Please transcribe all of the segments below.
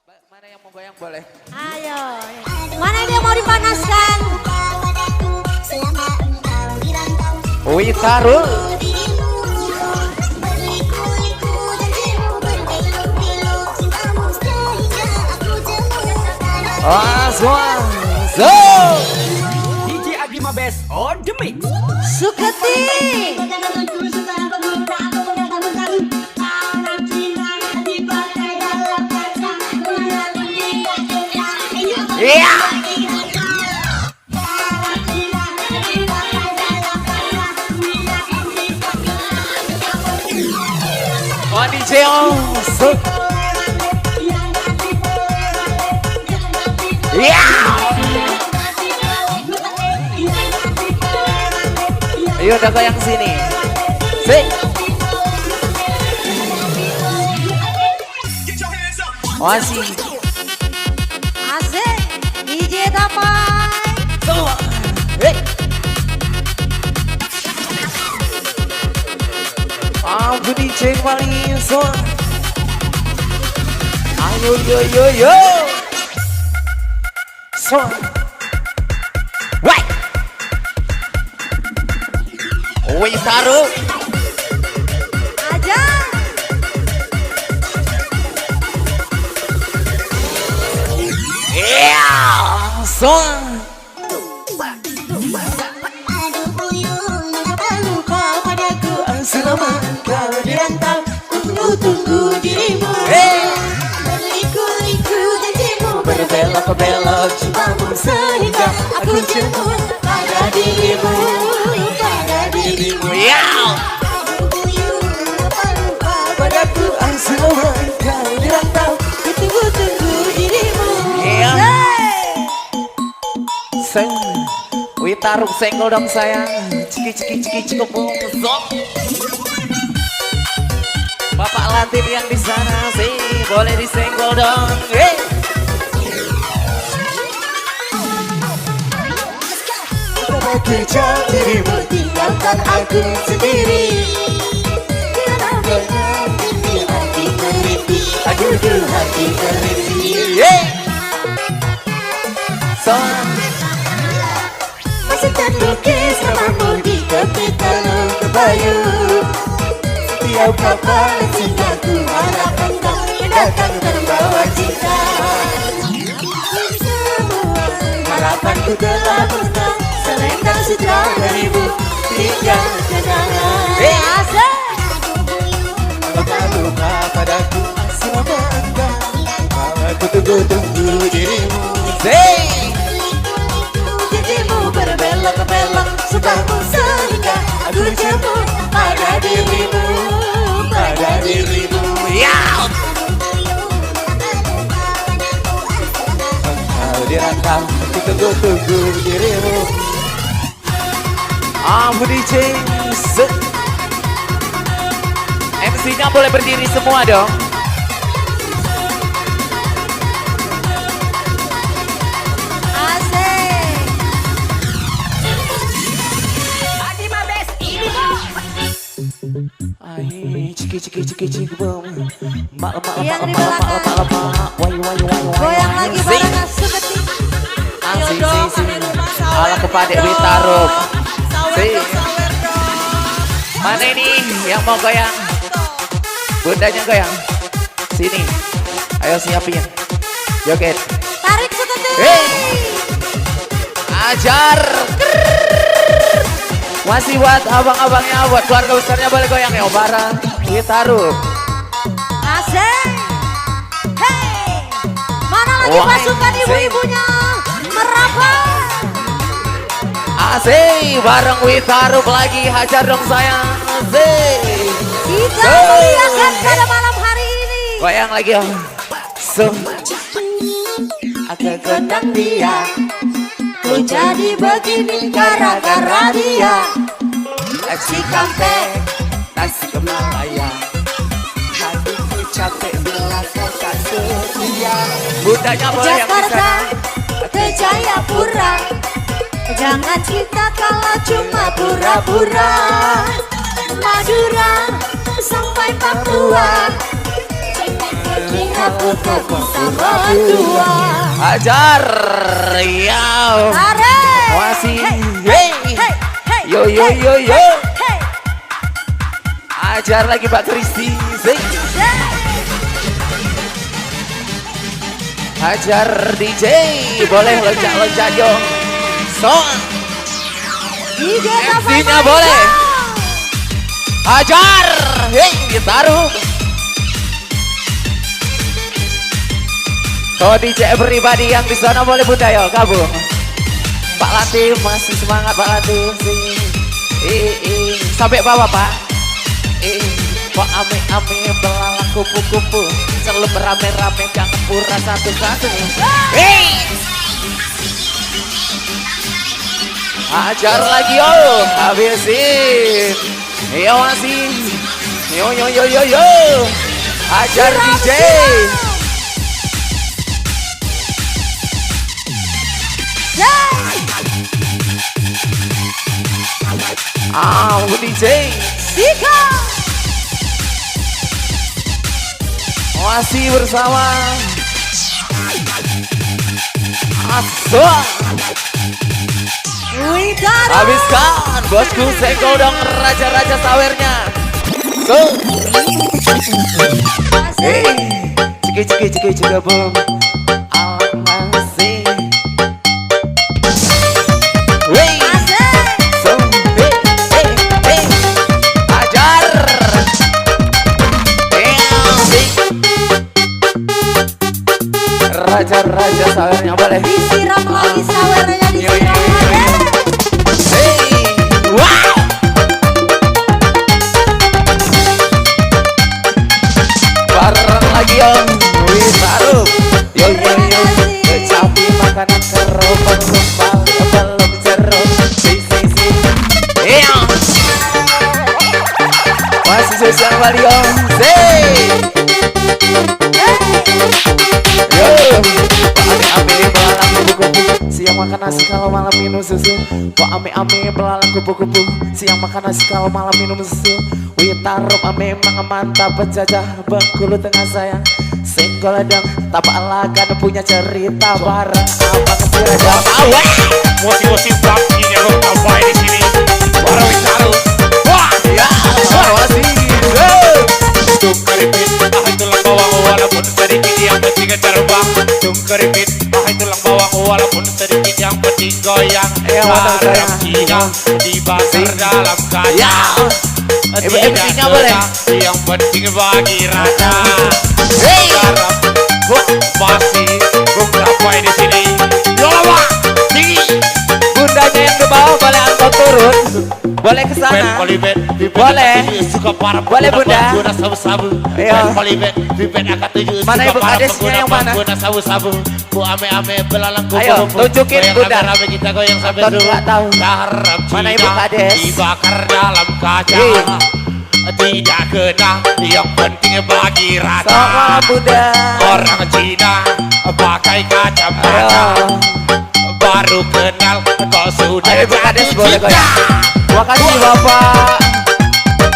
Mana yang mau goyang boleh? Ayo. Mana yang mau dipanaskan? Witarul. Semua. So. DJ Agima Best on the mix. Suketi. Iya. Oh DJ Ong. Iya. Ayo udah goyang sini. Sing. Masih. Asik. DJ Tapai. Semua. Hey. Aku DJ paling semua. Ayo yo yo yo. Semua. Wait. Wih taruh. Aja. Iya. Semua. Selama kau dirantau, tunggu dirimu. Berliku-liku janjimu, berbelok-belok cintamu sehingga aku jemput pada dirimu, pada dirimu. Iya. Padaku selama kau dirantau, tunggu dirimu. Iya. Seng. Wih taruh senggol dong sayang. Ciki cukup sok. Bapak Latif yang di sana sih boleh disenggol dong. Hey. Kejauh dirimu, tinggalkan aku sendiri. Hati teriti, aduh hati teriti. Hey. So. Masih terlukis namamu di tepi telur kebayu. Setiap kapal cintaku harap engkau datang terbawa cinta. Harapanku telah musnah, selendang strawberrymu tinggal kenangan. Hey. Asik. Luka-luka padaku selama engkau. Aku tunggu dirimu. Hey. Janjimu berbelok-belok, sumpahmu sehingga aku jemput pada dirimu, pada dirimu. Ya. Kau dirantau, aku tunggu dirimu. Aku DJ MC-nya boleh berdiri semua dong. Asik. Agima Best ini bos. Ai ciki bom. Yang di belakang. Goyang lagi bareng Suketi. Sing. Ala kepada Witarup. Sing. Mana ini yang mau goyang? Bundanya goyang. Sini. Ayo siapin. Joget. Tarik Suketi. Hey. Ajar. Masih buat abang-abangnya, buat keluarga besarnya boleh goyang ya, bareng Witarup. Asik. Hey. Mana lagi Wah, pasukan sing. ibu-ibunya? Merapat. Asik, bareng Witarup lagi, hajar dong sayang. Asik. Kita Hey. meriahkan pada malam hari ini. Goyang lagi om. Aku gondang dia, ku jadi begini gara-gara dia. Si kampek, nasi kemalaya. Hatiku capek bila kau tak setia. Budanya boleh yang Jakarta, bisa. ke Jayapura. Jangan cinta kalau cuma pura-pura. Madura sampai Papua. Kira ku tak bisa berdua. Hajar, ya. Tarik. Masih, Hey, hey. hey, hey, Yo, yo, hey, yo, yo. hey, Hajar lagi Pak Kristi. Zing. hey. Hajar DJ, boleh loncat-loncat dong. Song, DJ MC-nya boleh. Hajar, hei, ditaruh. Oh DJ everybody yang di sana boleh bunda yo gabung. Pak Latif masih semangat Pak Latif sing. Sampai bawah Pak. Kok ame-ame belalang kupu-kupu, celup rame-rame jangan pura satu-satu. Hajar lagi yo, habisin. Yo masih. Yo yo yo yo yo. Hajar DJ. DJ Sika. masih bersama Aso. Witara. Habiskan bosku senggol dong raja-raja sawernya. So. Ciki bom. Almasih. Wey. So. Ajar. Raja-raja sawernya boleh. Disiram lagi sawernya disiram lagi. Wow. Bareng lagi om, wih taruh. Yo yo yo, kecapi makanan kerupuk kembang belum jeruk. Si. Iya. Masih sosial kembali om. Yo, ame-ame belalang kupu-kupu, siang makan nasi kalau malam minum susu. Kok ame-ame belalang kupu-kupu, siang makan nasi kalau malam minum susu. Wih taruh ame memang mantap penjajah Bengkulu tengah saya. Senggol dong, tapak lagan punya cerita bareng abang sirajah. Musim-musim pagi yang sampai di sini. Warung taruh. Wah, Ya, masih. keripit, tulang bawang walaupun sedikit yang penting terbang. Keripit, tulang bawang walaupun sedikit yang penting goyang. Garam Cina dibakar dalam kaca. Tidak MC-nya boleh. kena, yang penting bagi rata. Hey. Garam, masih sampai di sini. Yola, tinggi. Bundanya yang di bawah boleh angkot turun. Boleh ke sana. Boleh. Suka para Boleh, Bunda. Guna sabu-sabu. Iya. Pipet akan tuju. Mana Suka Ibu para Kadesnya pengguna yang mana? Guna sabu-sabu. Ku ame-ame belalang ku Ayo, kupu-kupu. tunjukin, Goyang Bunda. rame-rame kita goyang sampai Anton dulu. nggak tahu. Garam Mana Ibu Cina Kades? dibakar dalam kaca. Tidak kena, yang penting bagi rata. Sama Bunda. Orang Cina pakai kacamata. Ayo. Baru kenal kau sudah Ayo Ibu Kades jatuh boleh cinta. goyang. Makasih Bapak.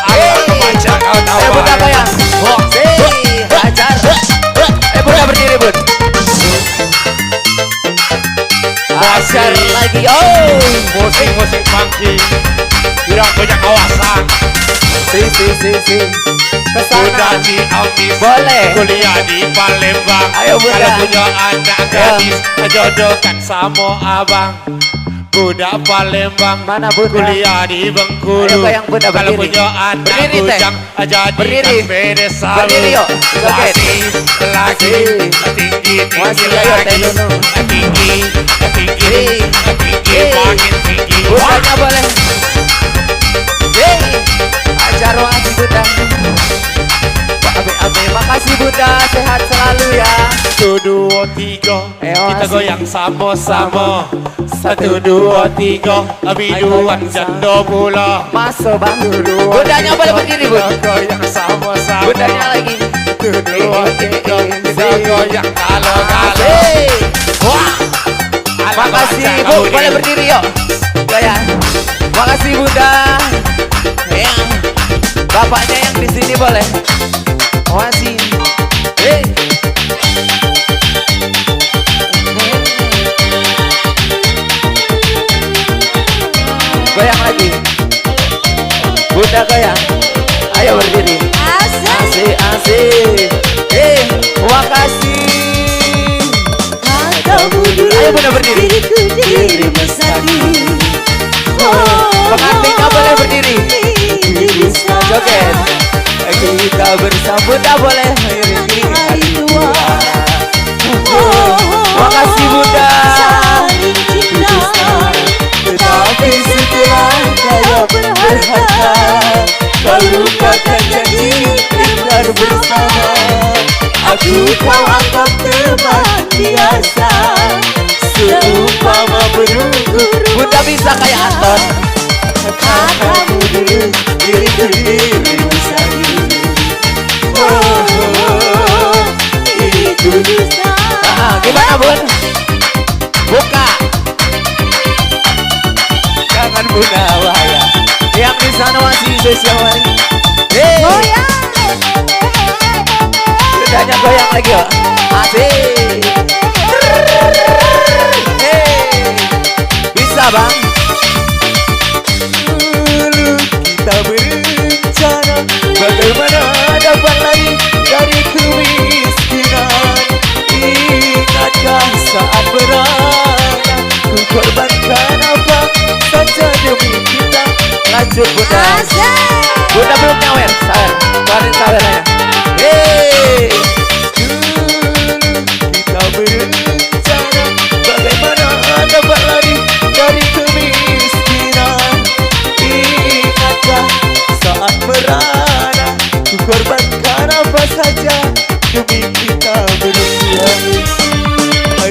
Alam baca kau tahu. Ayo Bunda goyang. Oh, Hajar. Bunda berdiri Bun. Hajar lagi. Oh. musik funky tidak punya kawasan. Si. Sudah Kesana. di Autis, Boleh. kuliah di Palembang. Ayo, Bunda. Kalau punya anak gadis, jodohkan sama abang. Budak Palembang, Mana Bunda? kuliah di Bengkulu. Ayo, goyang, Bunda, Kalau berdiri. punya anak Berdiri, Teh. bujang, Berdiri. jadikan bedes selalu. Berdiri, yuk. Joget. Masih lagi tinggi Masih, ayo, Teh lagi. Nunu. Tinggi Hey. makin tinggi. Bundanya boleh. Hajar masih Bunda. Abe, makasih Bunda, sehat selalu ya. 1, 2, 3 Ayo, kita asik. goyang sama-sama. 1, 2, 3 biduan janda pula. Masuk bang. Bundanya boleh berdiri Bun. Goyang sama-sama. Bundanya lagi. 1, 2, 3 kita goyang kalau-kalau. Hey. Wah, Makasih baca Bu, kau boleh ini. berdiri yuk. Goyang. Makasih Bunda. Ya. Bapaknya yang di sini boleh. Makasih. Hey. Bunda goyang. Ayo berdiri. Asik. Asik. Makasih. Kamu dulu. Ayo Bunda berdiri. Dirimu sendiri. Pengantin gak boleh berdiri. Joget. Kita bersama Bunda boleh mengiringi hari tua. Makasih Bunda. Saling cinta. Tetapi setelah kaya berharta, kau lupakan janji tinggal bersama. Aku kau anggap teman biasa, seumpama menunggu. Bunda bisa kayak Anton. Katamu dulu, diriku dirimu sendiri. Itu bisa. Gimana Bun? Buka. Jangan Bunda wahaya. Yang di sana masih spesial hari. Goyang. Bedanya goyang lagi yuk. Asik. Bisa bang. Dulu kita berencana bagaimana dapat lari dari kemiskinan. Ingatkah saat berada ku korbankan apa saja demi kita. Lanjut Bunda. Bunda belum nyawer. Sawer. Keluarin sawernya. Kita berencana bagaimana dapat lari dari kemiskinan. Ingatkah saat merana ku korbankan apa saja demi kita berdua.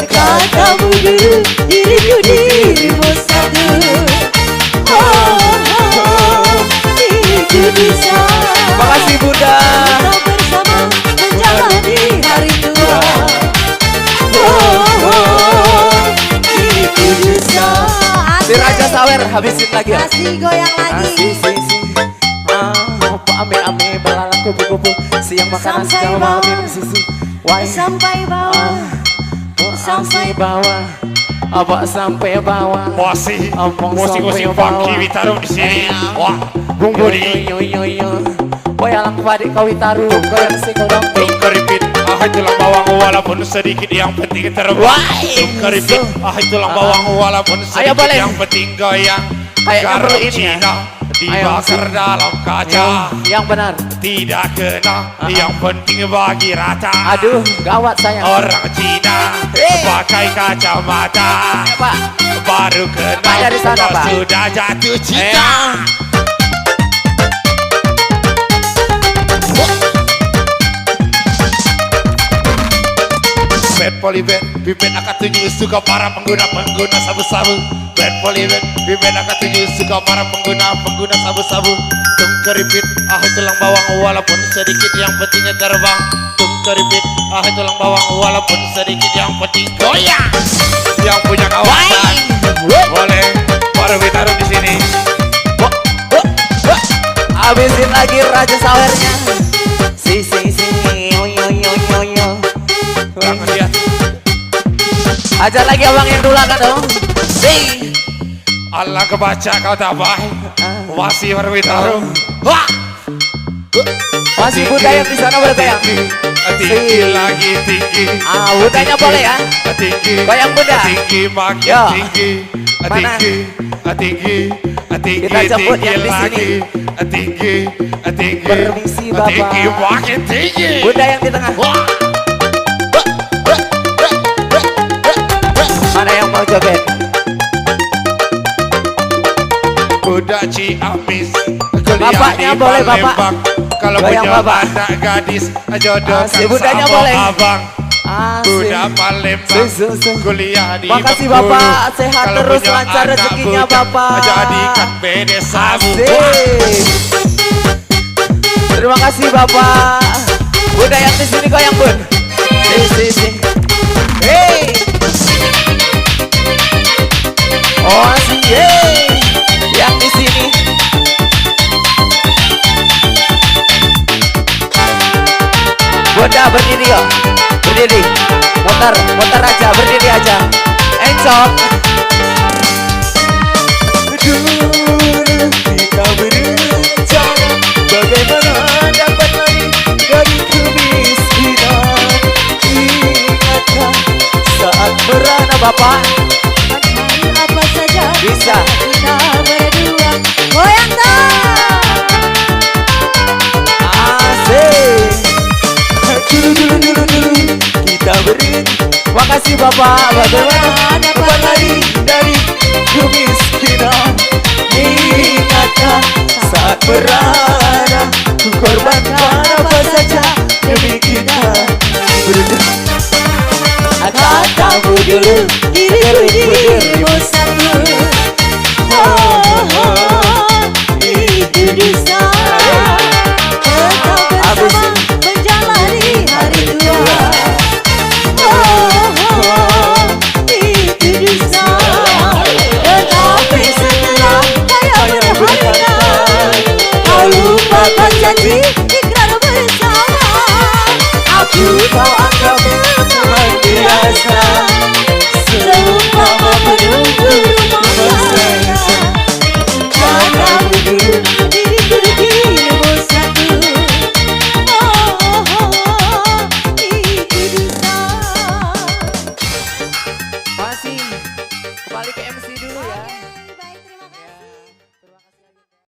Katamu dulu, diriku dirimu satu. Itu bisa. Makasih Bunda. Kita bersama menjalani hari tua. Itu bisa. Si Raja Sawer habisin lagi ya. Kasih goyang lagi. Ame-ame belalang kupu-kupu. Siang makan nasi Sampai kalau malam minum bawah. susu. Why? Sampai bawah. Sampai bawah. Apa sampai bawah? Masih Ampun, musik-musik sampai funky bawah. Witarum di sini. Wah, Bung Budi. Boy alang padi kau Witarum. Goyang single dong. Tung keripit, tulang bawang walaupun sedikit yang penting terbang. Wah, Tung keripit, tulang bawang walaupun Ayo, sedikit boleh. yang penting goyang. Kayaknya Garam perlu ini ya. Cina dibakar Ayo. dalam kaca. Yang benar. Tidak kena, yang penting bagi rata. Aduh, gawat sayang. Orang Cina pakai kacamata, Pak. baru kenal Pak, dari sana, kalau Pak. sudah jatuh cinta. Bad Polybad, pimpin akan tunjuk suka para pengguna sabu-sabu. Bad Polybad, pimpin akan tunjuk suka para pengguna sabu-sabu. Tung keripit, tulang bawang walaupun sedikit yang pentingnya terbang. Tung keripit, tulang bawang walaupun sedikit yang penting goyang. Yang punya kawasan, boleh baru ditaruh di sini. Habisin lagi Raja Sawernya. Si. Jangan lihat. Ajar lagi abang yang dulu kan dong. Si. Allah kebaca kau tak baik, masih baru ditaruh. Wah, Masih Bunda yang di sana bergoyang. tinggi lagi tinggi. Bundanya boleh ya. Tinggi, Goyang Bunda. tinggi makin Yo. tinggi. Mana? Tinggi, Kita jemput yang di sini. Tinggi. Permisi, Bapak. Tinggi makin tinggi. Bunda yang di tengah. Wah, Mana yang mau joget? Bunda Ciamis, Bapaknya boleh, Bapak. Kalau Goyang, punya Bapak. anak gadis, jodohkan Si Bundanya sama boleh. abang. Bunda Asik. Palembang, Si. kuliah di Makasih, Bengkulu. Bapak. Sehat Kalau terus, punya lancar anak rezekinya, budak, Bapak. jadikan bede sabu. Asik. Terima kasih Bapak. Bunda yang di sini goyang Bun. Si. Hey. Oh asik. Hey. Yang di sini. Bunda berdiri yuk. Berdiri. Muter aja, berdiri aja. Encok. Dulu kita berencana Bagaimana dapat lari dari kemiskinan? Ingatkan saat merana Bapak. Hari apa saja Bisa. kita berdua goyang tak. Asik. Dulu kita beri. Makasih Bapak. Bagaimana dapat lari dari kemiskinan? Ingatkan saat berada ku korbankan apa saja demi kita berdua. Katamu dulu Dirimu satu. Itu bisa. Tetap bersama menjalani hari tua. Itu bisa. Tetapi setelah kaya berharikan, kau lupakan janji ikrar bersama. aku kau anggap